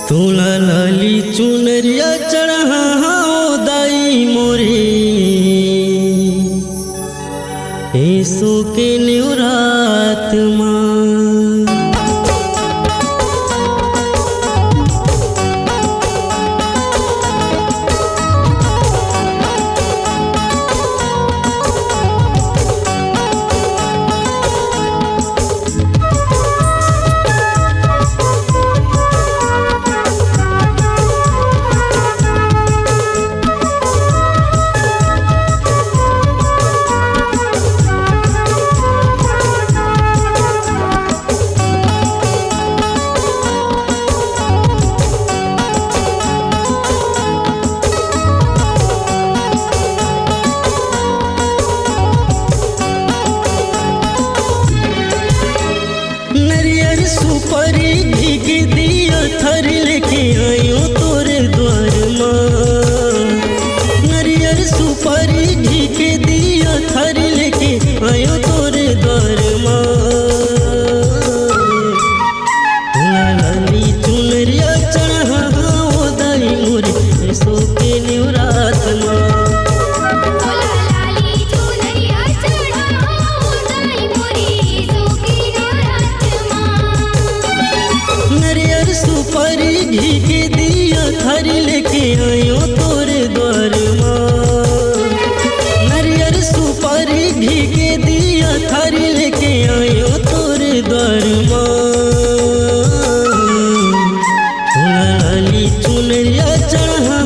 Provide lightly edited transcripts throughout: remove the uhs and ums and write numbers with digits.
तोला लाली चुनरिया चढ़ा दाई मोरे ऐसो के न्यूरात माँ सुपारी भीग दिया थर लेके आयो तोरे द्वार माँ। नरियर सुपारी भीग दिया थर लेके आयो तोरे द्वार माँ। लाली चुनरिया चढ़ा दाई मोरे ऐसो के न्यूरात माँ। सुपारी भीग दिया थर लेके आयो तोरे द्वार माँ। नरियर सुपारी भीग दिया थर लेके आयो तोरे द्वार माँ। लाली चुनरिया चढ़ा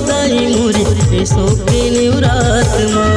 दाई मोरे ऐसो के न्यूरात माँ।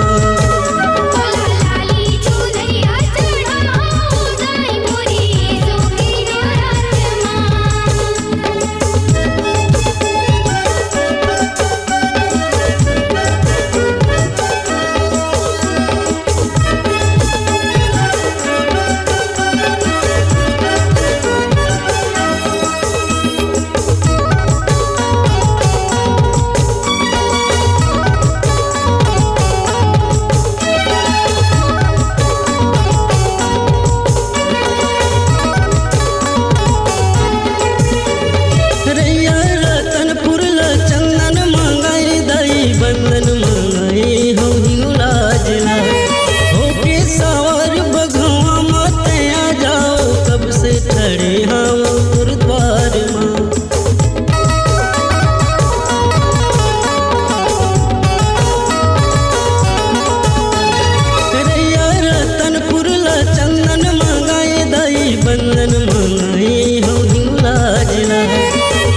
बंदन मंगाई हो हिंगलाजला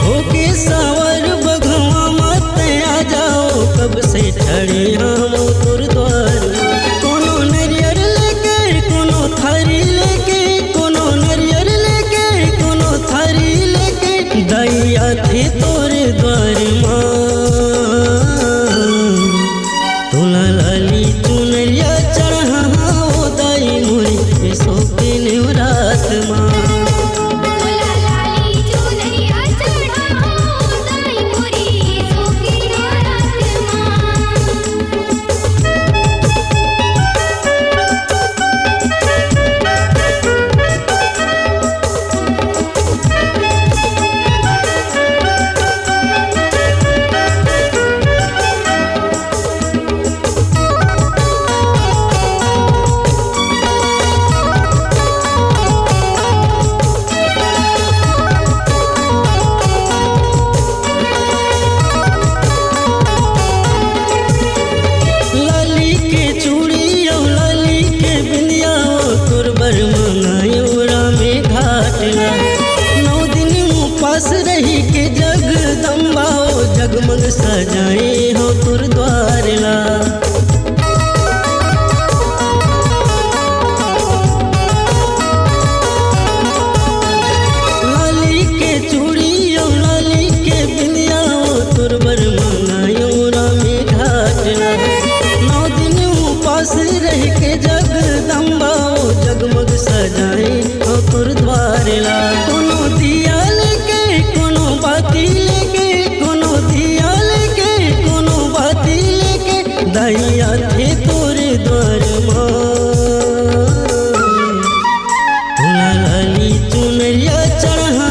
होके सावर बघवा मत आ जाओ कब से ठड़े हम तोर द्वार। कोनो नरियर लेके कोनो थारी लेके कोनो नरियर लेके कोनो थारी लेके दैया थे तोरे द्वार माँ। तोला लाली चुनरिया चढ़ा दाई मोरे ऐसो के न्यूरात माँ। रही के जगदम्बा जगमग सजाए हो तुर द्वार ला। लाली के चूड़ी लाली के बिंदिया तुर बर मंगायो रामे घाट ला। 9 दिन उपास रह के जगदम्बा जगमग सजाए हो तुर द्वार ला। कोनो दिया बाती लेके कोनो दिया लेके कोनो बाती लेके दैया थे तोरे द्वार माँ। लाली चुनरिया चढ़ा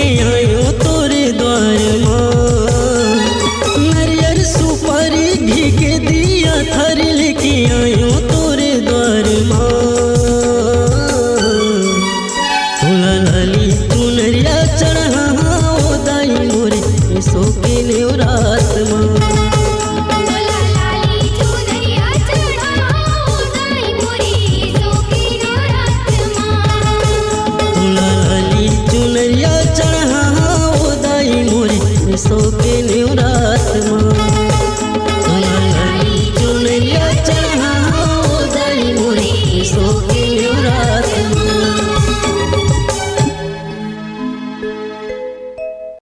आई